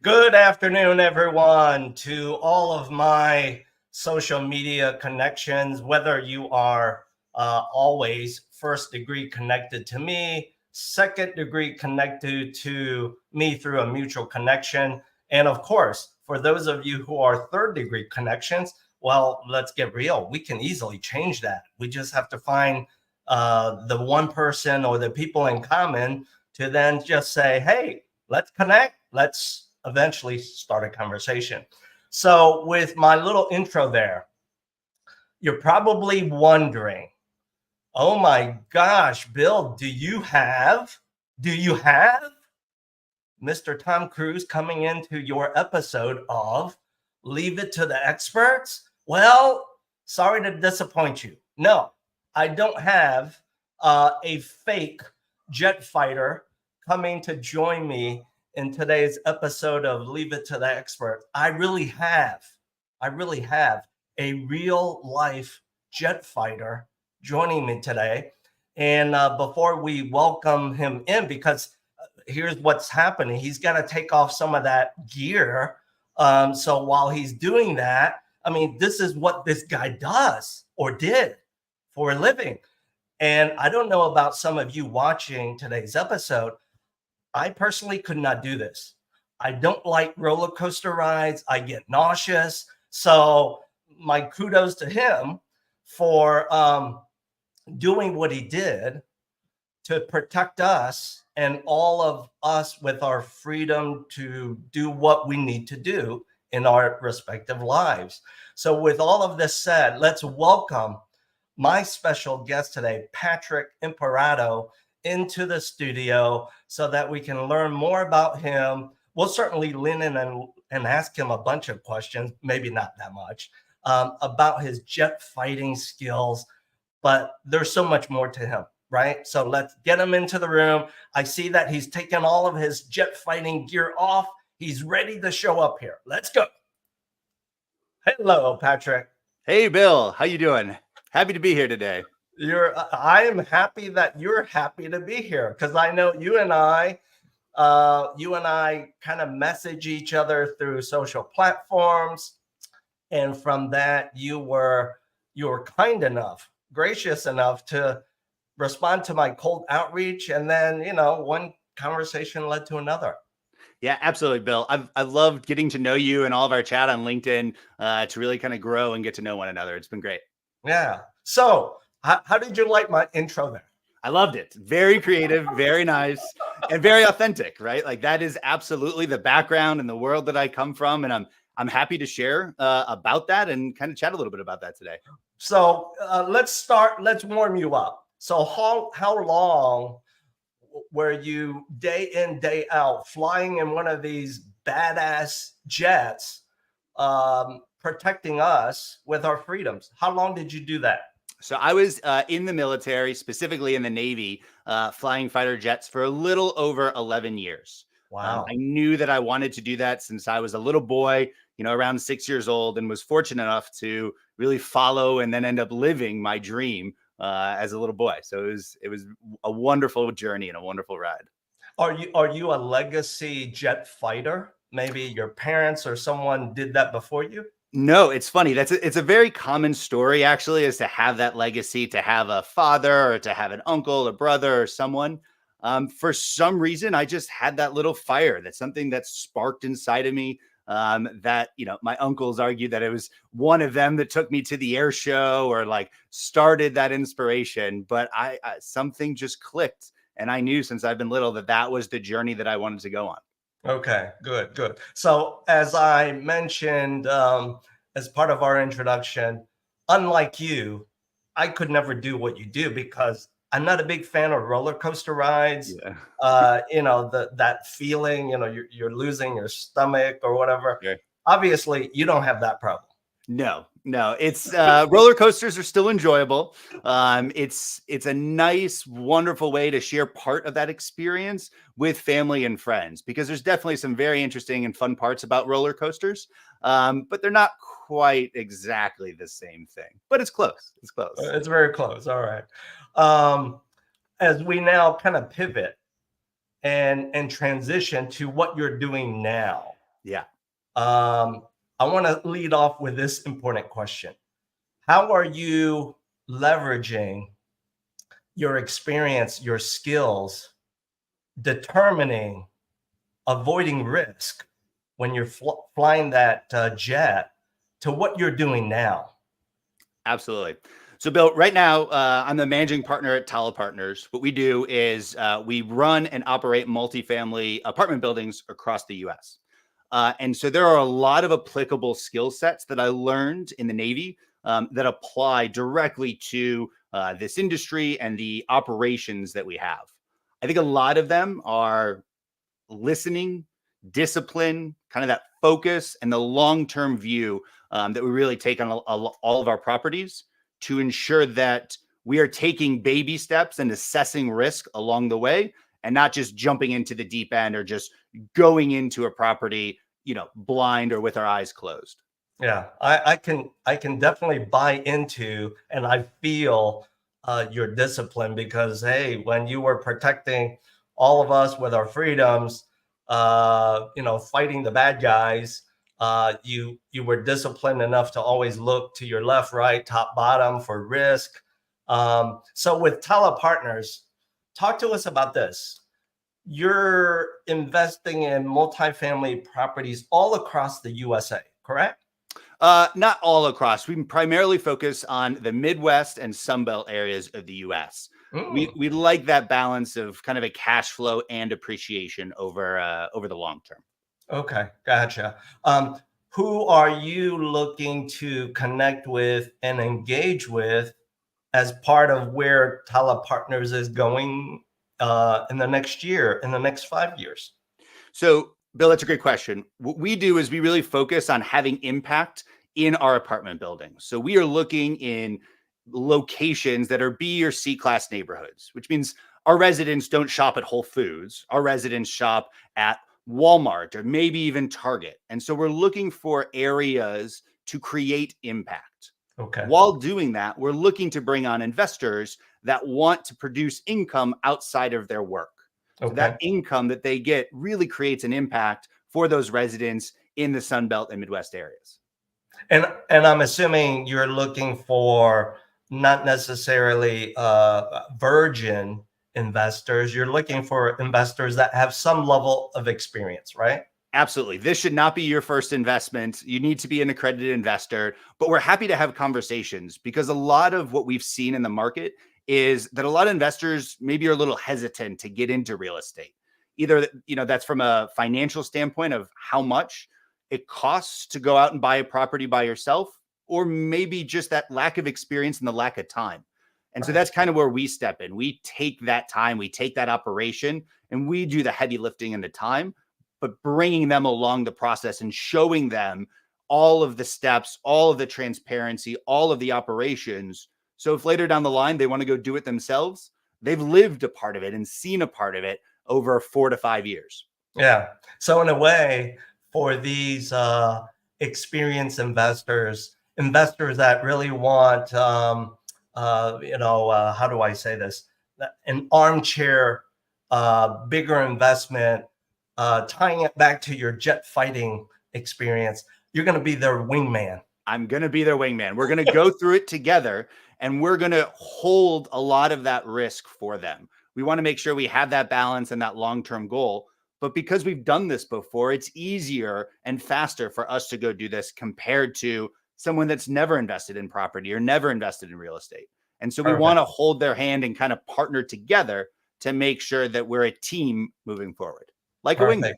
Good afternoon, everyone, to all of my social media connections, whether you are always first degree connected to me, second degree connected to me through a mutual connection. And of course, for those of you who are third degree connections, well, let's get real. We can easily change that. We just have to find the one person or the people in common to then just say, hey, let's connect. Let's eventually start a conversation. So with my little intro there, you're probably wondering, oh my gosh, Bill, do you have Mr. Tom Cruise coming into your episode of Leave It to the Experts? Well, sorry to disappoint you. No, I don't have a fake jet fighter coming to join me in today's episode of Leave It to the Expert. I really have a real life jet fighter joining me today. And before we welcome him in, because here's what's happening. He's got to take off some of that gear. So while he's doing that, I mean, this is what this guy does or did for a living. And I don't know about some of you watching today's episode. I personally could not do this. I don't like roller coaster rides. I get nauseous. So my kudos to him for doing what he did to protect us and all of us with our freedom to do what we need to do in our respective lives. So with all of this said, let's welcome my special guest today, Patrick Imperato, into the studio so that we can learn more about him. We'll certainly lean in and ask him a bunch of questions, maybe not that much, about his jet fighting skills, but there's so much more to him, right? So let's get him into the room. I see that he's taken all of his jet fighting gear off. He's ready to show up here. Let's go. Hello, Patrick. Hey, Bill. How you doing? Happy to be here today. I am happy that you're happy to be here because I know you and I kind of message each other through social platforms, and from that you were kind enough, gracious enough to respond to my cold outreach, and then one conversation led to another. Yeah, absolutely, Bill. I've loved getting to know you and all of our chat on LinkedIn to really kind of grow and get to know one another. It's been great. Yeah. So how did you like my intro there? I loved it. Very creative, very nice, and very authentic, right? Like that is absolutely the background and the world that I come from. And I'm happy to share about that and kind of chat a little bit about that today. So let's warm you up. So how long were you day in, day out flying in one of these badass jets, protecting us with our freedoms? How long did you do that? So I was in the military, specifically in the Navy, flying fighter jets for a little over 11 years. Wow. I knew that I wanted to do that since I was a little boy, around 6 years old, and was fortunate enough to really follow and then end up living my dream as a little boy. So it was a wonderful journey and a wonderful ride. Are you a legacy jet fighter? Maybe your parents or someone did that before you? No, it's funny. It's a very common story, actually, is to have that legacy, to have a father or to have an uncle, a brother, or someone. For some reason, I just had that little fire. That's something that sparked inside of me. That my uncles argued that it was one of them that took me to the air show or like started that inspiration. But I something just clicked, and I knew since I've been little that was the journey that I wanted to go on. Okay, good. So as I mentioned, as part of our introduction, unlike you, I could never do what you do because I'm not a big fan of roller coaster rides. Yeah. That feeling, you're losing your stomach or whatever. Yeah. Obviously, you don't have that problem. No, it's roller coasters are still enjoyable. It's a nice, wonderful way to share part of that experience with family and friends, because there's definitely some very interesting and fun parts about roller coasters. But they're not quite exactly the same thing, but it's close. It's close. It's very close. All right. As we now kind of pivot and transition to what you're doing now. Yeah. I want to lead off with this important question. How are you leveraging your experience, your skills, determining, avoiding risk when you're flying that jet to what you're doing now? Absolutely. So, Bill, right now, I'm the managing partner at 𝙠𝙚 Partners. What we do is we run and operate multifamily apartment buildings across the US. And so there are a lot of applicable skill sets that I learned in the Navy that apply directly to this industry and the operations that we have. I think a lot of them are listening, discipline, kind of that focus and the long-term view that we really take on all of our properties to ensure that we are taking baby steps and assessing risk along the way and not just jumping into the deep end or just going into a property, blind or with our eyes closed. Yeah, I can definitely buy into, and I feel your discipline, because hey, when you were protecting all of us with our freedoms, fighting the bad guys, you were disciplined enough to always look to your left, right, top, bottom for risk. So with 𝙠𝙚 Partners, talk to us about this. You're investing in multifamily properties all across the USA, correct? Not all across. We primarily focus on the Midwest and Sunbelt areas of the US. We like that balance of kind of a cash flow and appreciation over the long term. Okay, gotcha. Who are you looking to connect with and engage with as part of where 𝙠𝙚 Partners is going in the next year, in the next 5 years? So, Bill, that's a great question. What we do is we really focus on having impact in our apartment buildings. So we are looking in locations that are B or C class neighborhoods, which means our residents don't shop at Whole Foods. Our residents shop at Walmart or maybe even Target. And so we're looking for areas to create impact. Okay. While doing that, we're looking to bring on investors that want to produce income outside of their work. So Okay. that income that they get really creates an impact for those residents in the Sun Belt and Midwest areas. And I'm assuming you're looking for not necessarily virgin investors. You're looking for investors that have some level of experience, right? Absolutely. This should not be your first investment. You need to be an accredited investor, but we're happy to have conversations because a lot of what we've seen in the market is that a lot of investors maybe are a little hesitant to get into real estate. Either, that's from a financial standpoint of how much it costs to go out and buy a property by yourself, or maybe just that lack of experience and the lack of time. And so that's kind of where we step in. We take that time, we take that operation, and we do the heavy lifting and the time, but bringing them along the process and showing them all of the steps, all of the transparency, all of the operations. So if later down the line they want to go do it themselves, they've lived a part of it and seen a part of it over 4 to 5 years. Yeah. So in a way, for these experienced investors that really want, how do I say this? An armchair, bigger investment, tying it back to your jet fighting experience, you're going to be their wingman. I'm going to be their wingman. We're going to go through it together and we're going to hold a lot of that risk for them. We want to make sure we have that balance and that long-term goal. But because we've done this before, it's easier and faster for us to go do this compared to someone that's never invested in property or never invested in real estate. And so we want to hold their hand and kind of partner together to make sure that we're a team moving forward. Like a wingman.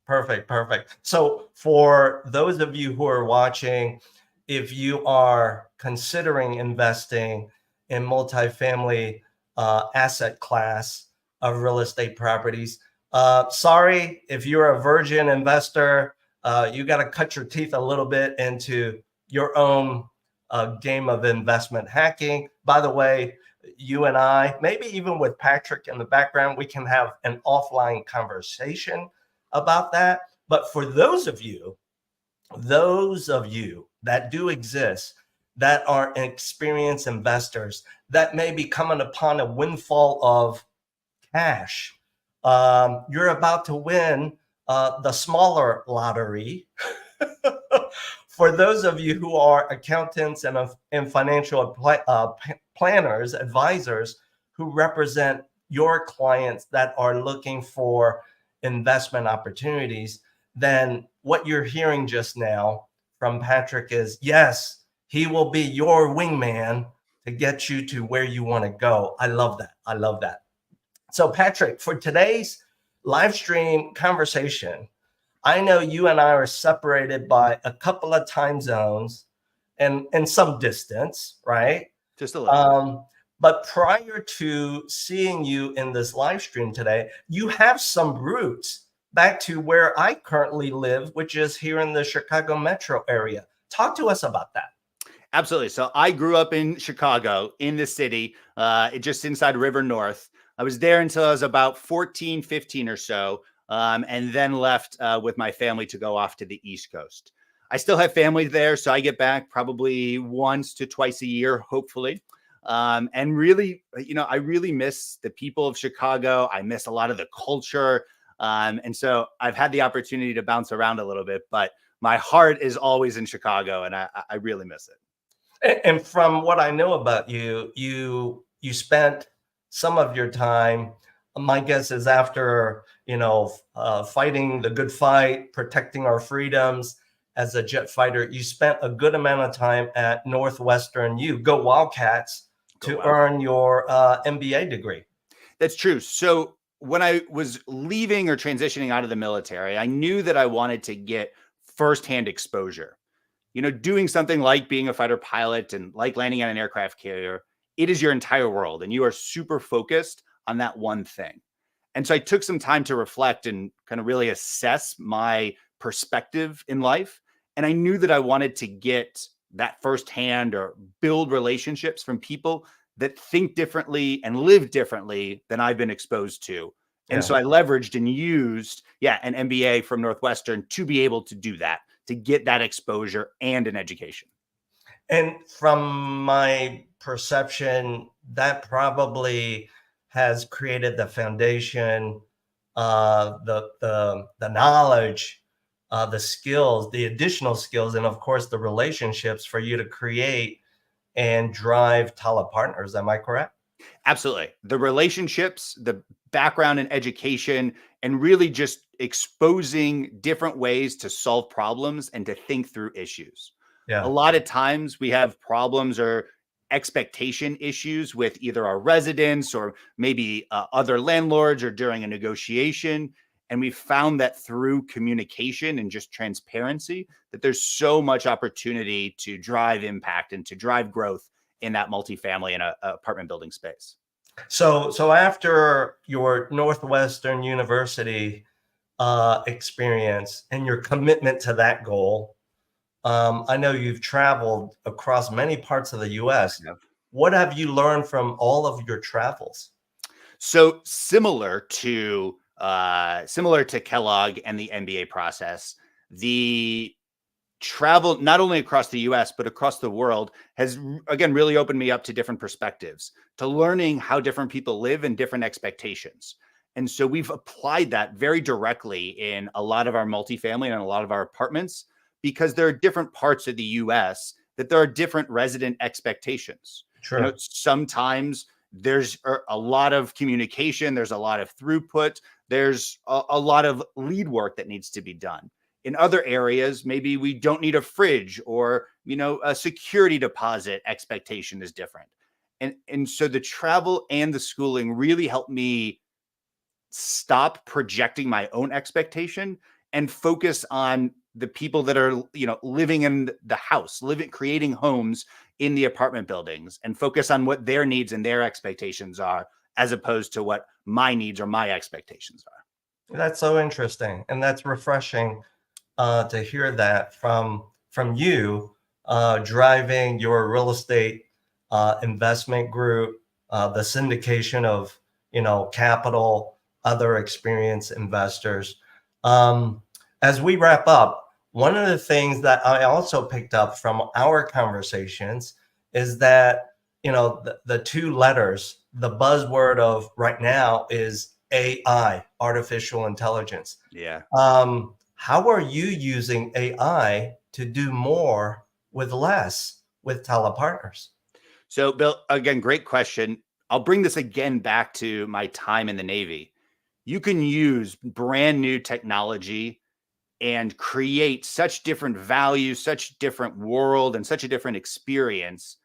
Perfect. So for those of you who are watching, if you are considering investing in multifamily asset class of real estate properties, sorry, if you're a virgin investor, you got to cut your teeth a little bit into your own game of investment hacking. By the way, you and I, maybe even with Patrick in the background, we can have an offline conversation about that. But for those of you that do exist, that are experienced investors that may be coming upon a windfall of cash, you're about to win the smaller lottery. For those of you who are accountants and financial planners, advisors who represent your clients that are looking for investment opportunities, then what you're hearing just now from Patrick is, yes, he will be your wingman to get you to where you want to go. I love that. I love that. So Patrick, for today's live stream conversation, I know you and I are separated by a couple of time zones and some distance, right? Just a little. But prior to seeing you in this live stream today, you have some roots back to where I currently live, which is here in the Chicago metro area. Talk to us about that. Absolutely. So I grew up in Chicago, in the city, just inside River North. I was there until I was about 14, 15 or so, and then left with my family to go off to the East Coast. I still have family there, so I get back probably once to twice a year, hopefully. And really, I really miss the people of Chicago. I miss a lot of the culture. And so I've had the opportunity to bounce around a little bit, but my heart is always in Chicago, and I really miss it. And from what I know about you, you spent some of your time, my guess is after, fighting the good fight, protecting our freedoms as a jet fighter, you spent a good amount of time at Northwestern U, go Wildcats, to earn your MBA degree. That's true. So when I was leaving or transitioning out of the military, I knew that I wanted to get firsthand exposure. Doing something like being a fighter pilot and like landing on an aircraft carrier, it is your entire world and you are super focused on that one thing. And so I took some time to reflect and kind of really assess my perspective in life. And I knew that I wanted to get that firsthand or build relationships from people that think differently and live differently than I've been exposed to. And so I leveraged and used, an MBA from Northwestern to be able to do that, to get that exposure and an education. And from my perception, that probably has created the foundation, the knowledge, the skills, the additional skills, and of course the relationships for you to create and drive Tala Partners. Am I correct? Absolutely. The relationships, the background in education, and really just exposing different ways to solve problems and to think through issues. A lot of times we have problems or expectation issues with either our residents or maybe other landlords or during a negotiation. And we found that through communication and just transparency, that there's so much opportunity to drive impact and to drive growth in that multifamily and apartment building space. So after your Northwestern University experience and your commitment to that goal, I know you've traveled across many parts of the U.S. What have you learned from all of your travels? So similar to Kellogg and the MBA process, the travel not only across the US, but across the world has, again, really opened me up to different perspectives, to learning how different people live and different expectations. And so we've applied that very directly in a lot of our multifamily and a lot of our apartments, because there are different parts of the US that there are different resident expectations. Sure. Sometimes there's a lot of communication, there's a lot of throughput, there's a lot of lead work that needs to be done. In other areas, maybe we don't need a fridge, or, a security deposit expectation is different. And so the travel and the schooling really helped me stop projecting my own expectation and focus on the people that are, living in the house, creating homes in the apartment buildings, and focus on what their needs and their expectations are, as opposed to what my needs or my expectations are. That's so interesting. And that's refreshing to hear that from you, driving your real estate investment group, the syndication of, capital, other experienced investors. As we wrap up, one of the things that I also picked up from our conversations is that, the two letters, the buzzword of right now is AI, artificial intelligence. Yeah. How are you using AI to do more with less with telepartners? So, Bill, again, great question. I'll bring this again back to my time in the Navy. You can use brand new technology and create such different value, such different world, and such a different experience.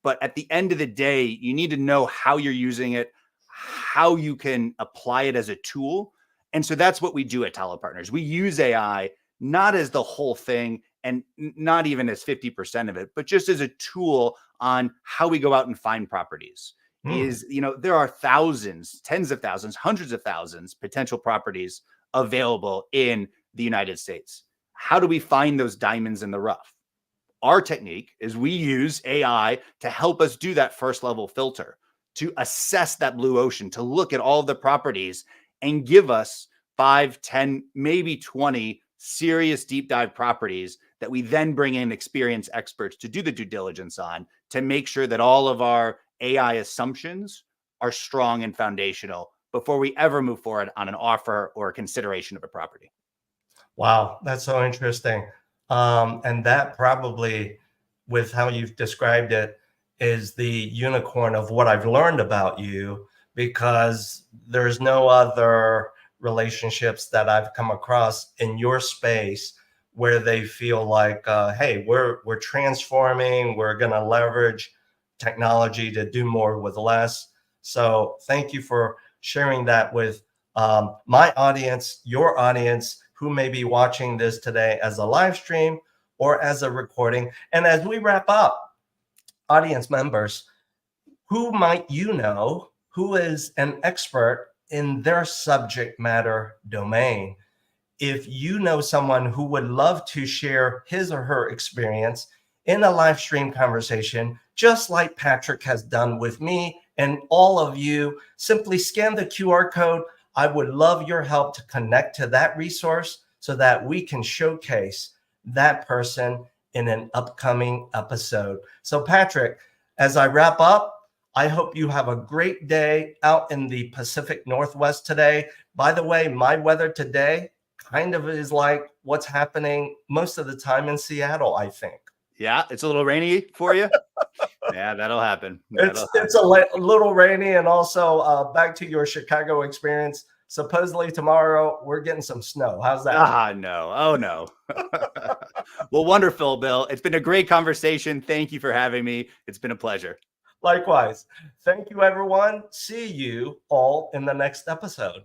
But at the end of the day, you need to know how you're using it, how you can apply it as a tool. And so that's what we do at Telepartners. We use AI not as the whole thing and not even as 50% of it, but just as a tool on how we go out and find properties. Hmm. There are thousands, tens of thousands, hundreds of thousands potential properties available in the United States. How do we find those diamonds in the rough? Our technique is we use AI to help us do that first level filter, to assess that blue ocean, to look at all the properties and give us 5, 10, maybe 20 serious deep dive properties that we then bring in experienced experts to do the due diligence on, to make sure that all of our AI assumptions are strong and foundational before we ever move forward on an offer or a consideration of a property. Wow, that's so interesting. And that probably, with how you've described it, is the unicorn of what I've learned about you, because there's no other relationships that I've come across in your space where they feel like, hey, we're transforming, we're going to leverage technology to do more with less. So thank you for sharing that with my audience, your audience, who may be watching this today as a live stream or as a recording. And as we wrap up, audience members, who might you know who is an expert in their subject matter domain? If you know someone who would love to share his or her experience in a live stream conversation, just like Patrick has done with me and all of you, simply scan the QR code. I would love your help to connect to that resource so that we can showcase that person in an upcoming episode. So Patrick, as I wrap up, I hope you have a great day out in the Pacific Northwest today. By the way, my weather today kind of is like what's happening most of the time in Seattle, I think. Yeah, it's a little rainy for you. Yeah, that'll happen. It's a little rainy, and also back to your Chicago experience. Supposedly tomorrow we're getting some snow. How's that? No. Oh, no. Well, wonderful, Bill. It's been a great conversation. Thank you for having me. It's been a pleasure. Likewise. Thank you, everyone. See you all in the next episode.